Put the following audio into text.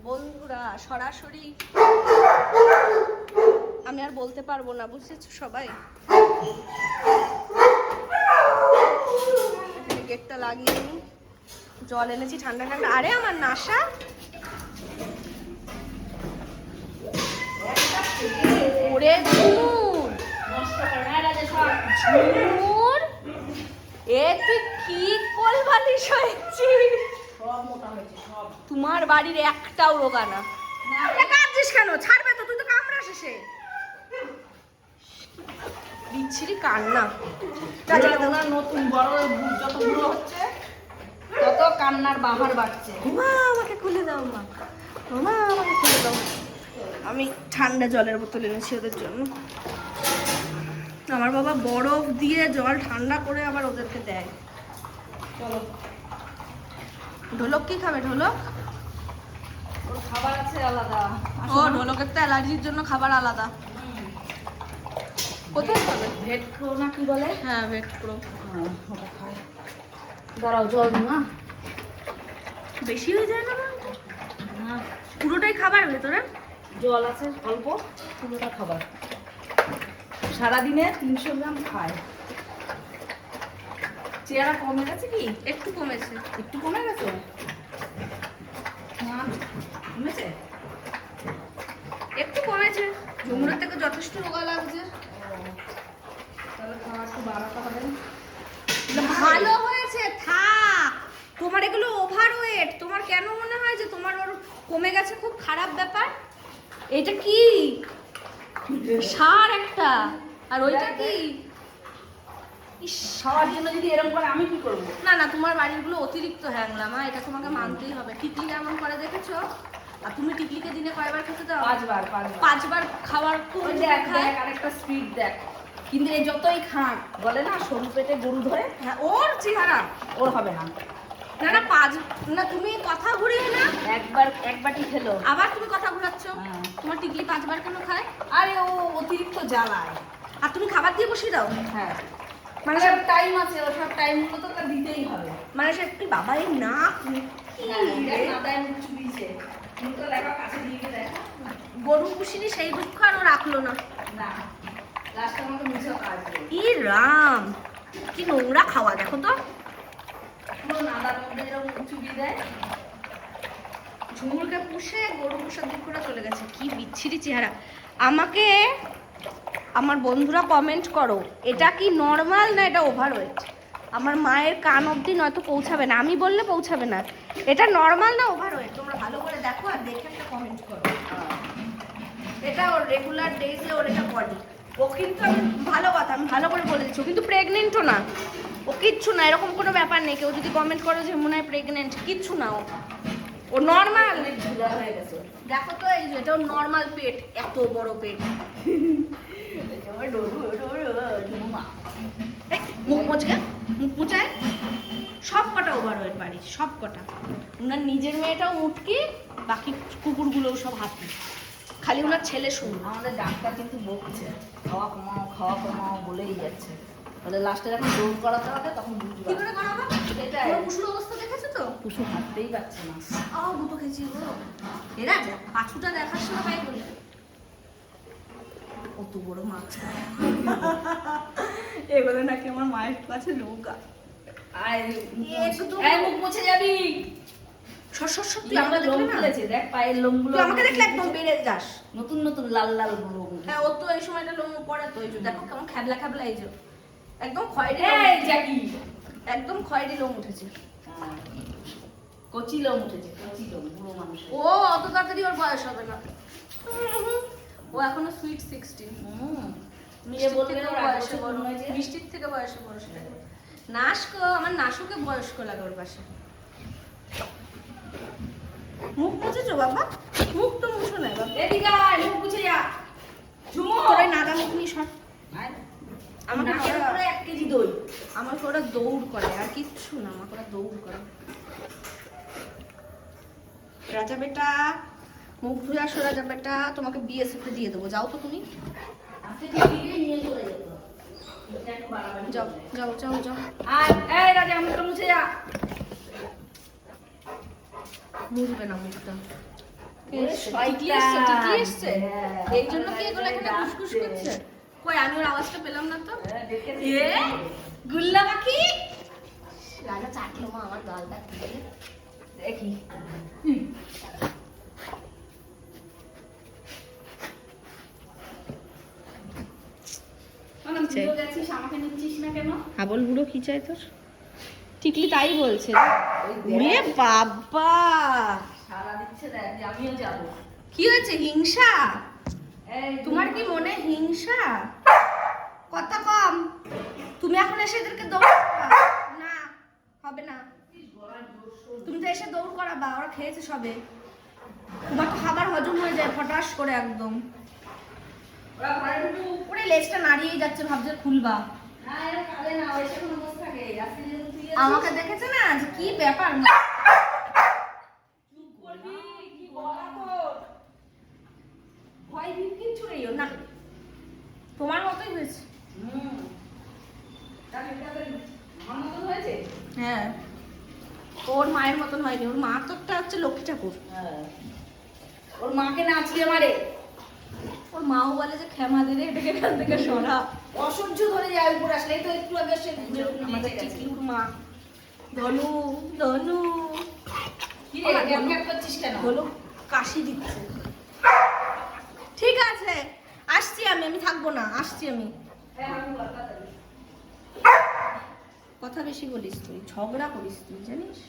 বন্ধুরা সরাসরি আমি আর বলতে পারবো না, বুঝেছো সবাই। গেটটা লাগিয়ে নি, জল এনেছি ঠান্ডা ঠান্ডা। আরে আমার নাসা ওরে ঝুমুর, ঝুমুর এ তুই কি কোল বালিশ হয়েছিস? তোমার বাড়ির একটাও রোগা না। কাঁদছিস কেন? ছাড়বে তো, তুই তো কামড়া শেষে। বিচ্ছিরি কান্না। নতুন বড় যত বুড়ো হচ্ছে তত কান্নার বাহার বাড়ছে। মা আমাকে খুলে দাও, মা মা আমাকে খুলে দাও। আমি ঠান্ডা জলের বোতল এনেছি ওদের জন্য। আমার বাবা বরফ দিয়ে জল ঠান্ডা করে আবার ওদেরকে দেয়। চলো, ঢোলক কি খাবে? ঢোলক ওর খাবার আছে আলাদা। ও ঢোলকের তো অ্যালার্জির জন্য খাবার আলাদা। কোথায় খাবে? ভেট প্রো না কি বলে? হ্যাঁ ভেট প্রো। ওটা খায়। দাঁড়াও জল না, বেশি হয়ে যায় না? না পুরোটাই খাবার ভেতরে? জল আছে অল্প, পুরোটা খাবার। সারাদিনে 300 গ্রাম খায়। চেহারা কমে গেছে কি? একটু কমেছে। একটু কমে গেছে না? কমেছে? একটু কমেছে। ঝুমুরের থেকে যথেষ্ট রোগা লাগছে। তাহলে খাওয়া একটু বাড়াতে হবে। ভালো হয়েছে, থাক। তোমার এগুলো ওভার ওয়েট। তোমার কেন মনে হয় যে তোমার ওর কমে গেছে? খুব খারাপ ব্যাপার। এটা কি সার একটা, আর ওইটা কি? ইস, খাওয়ার জন্য যদি এরকম করে আমি কি করবো? না না, তোমার বাড়িগুলো অতিরিক্ত হ্যাংলা মা, এটা তোমাকে মানতেই হবে। টিকলি কেমন করে দেখেছো? আর তুমি টিকলিকে দিনে কয়বার খেতে দাও? 5 বার। 5 বার খাবার খুব ওই দেখ খায়। দেখ আরেকটা স্পিড দেখ। কিন্তু এই যতই খাক বলে না সরু পেটে গরু ধরে, হ্যাঁ, ওর চেহারা ওর হবে না। না না না, তুমি কথা ঘুরিয়ে না। এক বাটি খেলো, আবার তুমি কথা ঘুরাচ্ছ। হ্যাঁ। তোমার টিকলি 5 বার কেন খায়? আরে ও অতিরিক্ত জ্বালায়। আর তুমি খাবার দিয়ে বসিয়ে দাও। হ্যাঁ, মানে মানে সব টাইম আছে, ওর সব টাইমগুলো তো তার দিতেই হবে। মানে সে কি বাবা এই নাক মাথায় মুখ চুবিয়েছে, মুখটা দেখা কাছে দিয়ে দেখ। গরু পুষিনি সেই দুঃখ আর ও রাখলো না। না, লাস্টে আমাকে মুছেও কাজ দেবে। ই রাম, কি নোংরা খাওয়া দেখো তো। পুরো নাদার মধ্যে যেরকম চুবিয়ে দেয়। ঝুমুরকে পুষে গরু পুষার দিক করে চলে গেছে। কি বিচ্ছিরি চেহারা। আমাকে আমার বন্ধুরা কমেন্ট করো, এটা কি নর্মাল না এটা ওভারওয়েট? আমার মায়ের কান অবধি নয়তো পৌঁছাবে না, আমি বললে পৌঁছাবে না। এটা নর্মাল না ওভারওয়েট? তোমরা ভালো করে দেখো আর দেখে একটা কমেন্ট করো। এটা ওর রেগুলার ডেজে ওর এটা বডি। ও কিন্তু, আমি ভালো কথা, আমি ভালো করে বলে দিচ্ছি, ও কিন্তু প্রেগনেন্টও না, ও কিচ্ছু না, এরকম কোনো ব্যাপার নেই। কেউ যদি কমেন্ট করো যে মনে হয় প্রেগনেন্ট, কিচ্ছু না, ও নর্মাল। অনেক ঝুলা হয়ে গেছে। দেখো তো এই যে এটা নর্মাল পেট, এত বড় পেট। মুখ মুচকে, মুখ মুচায়। সব কটা ওভারওয়েট বাড়ির, সব কটা। ওনার নিজের মেয়েটাও মুটকি, বাকি কুকুরগুলোও সব হাতি। খালি ওনার ছেলে শুনুন। আমাদের ডাক্তার কিন্তু বকছে খাওয়া কমাও বলেই যাচ্ছে। তাহলে লাস্টে যখন দৌড় করাতে হবে তখন বুঝবে কি করে করাবো? এটাই। পুরো পশুর অবস্থা দেখেছো তো? পশু হাঁটতেই পারছে না। দুটো খেয়েছি গো। এরা যা পাছুটা দেখার সময় তাই বলি কত বড় মাছ। এগুলো নাকি আমার মায়ের কাছে নৌকা। মুখ মুছে যাবি। তুই আমাকে লোম দেখলে না? খুলেছে, দেখ পায়ের লোমগুলো। তুই আমাকে দেখলে একদম বেড়ে যাস। নতুন নতুন লাল লাল লোম। হ্যাঁ, ও তো এই সময়টা লোম পড়ে তো, এই যে দেখো কেমন খেবলা খেবলা, এই যে একদম খয়েরি এই জাগি, একদম খয়েরি লোম উঠেছে। কচি লোম উঠেছে, কচি লোম বুড়ো মানুষের। ও অত তাড়াতাড়ি ওর বয়স হবে না। ও এখনো সুইট 16। মিষ্টির থেকে বয়সে বড় সেটা। নাশকো, আমার নাশুকে বয়স্ক লাগে ওর পাশে। মুখ মুছেছো বাবা? মুখ তো মুছো নাই বাবা। এদিকে আয়, মুখ মুছে যা। ঝুমুর, তোর এই নাদা মুখ নিয়ে সর। আমাকে পুরো 1 কেজি দই। আমাকে ওরা দৌড় করে, আর কিচ্ছু না, আমাকে ওরা দৌড় করে। রাজা বেটা, মুখ ধুয়ে আসো রাজা বেটা, তোমাকে বিএসএফ এ দিয়ে দেবো, যাও তো তুমি। যাও যাও যাও যাও। আর এই রাজা মুখটা মুছে যা। মুছবে না মুখটা। টিকলি এসছে, টিকলি এসছে। এই জন্য কি এগুলো এখানে কুসকুস করছে? কই আমি ওর আওয়াজটা পেলাম না তো। এ গুল্লা পাখি রাজা চাটলো মা আমার গালটা দেখি গেছিস আমাকে নিচ্ছিস না কেন? হাবল বুড়ো কি চাই তোর? টিকলি তাই বলছে। ওরে বাবা, সারা দিচ্ছে দেখ যে আমিও যাবো। কি হয়েছে? হিংসা? এই তোমার কি মনে হিংসা? কথা কম। তুমি এখন এসে এদেরকে দৌড় না, হবে না। তুমি তো এসে দৌড় করাবা, ওরা খেয়েছে সবে। তোমার তো খাবার হজম হয়ে যায় ফটাস করে একদম। ওরা ঘরে ঢুকে ওরে লেজটা নাড়িয়েই যাচ্ছে, ভাবছে খুলবা। না এরা কালে না ওই সেখানে বসে থাকে রাস্তায় যেতে তুই আমাকে দেখেছে না যে কি ব্যাপার। চুপ করবি কি বলা তোর ভয় ভীত কিচ্ছু নেই ওর, না তোমার মতোই হয়েছে। তার এটা তো আমার মতন হয়েছে। হ্যাঁ, ওর মায়ের মতন হয়নি, ওর মা তো একটা হচ্ছে লক্ষ্মী ঠাকুর। হ্যাঁ ওর মাকে নাচিয়ে মারে, ওর মাও বলে যে ক্ষমা দে রে, এটাকে এখান থেকে সরা। অসহ্য ধরে যায় উপর আসলে এই তো একটু আগে সে আমাদের টিকলুর মা ধনু, ধনু কি রে গ্যাপ গ্যাপ করছিস কেন? ধনু কাশি দিচ্ছে। ঠিক আছে, আসছি আমি, আমি থাকবো না, আসছি আমি। কথা বেশি বলিস তুই, ঝগড়া করিস তুই জানিস।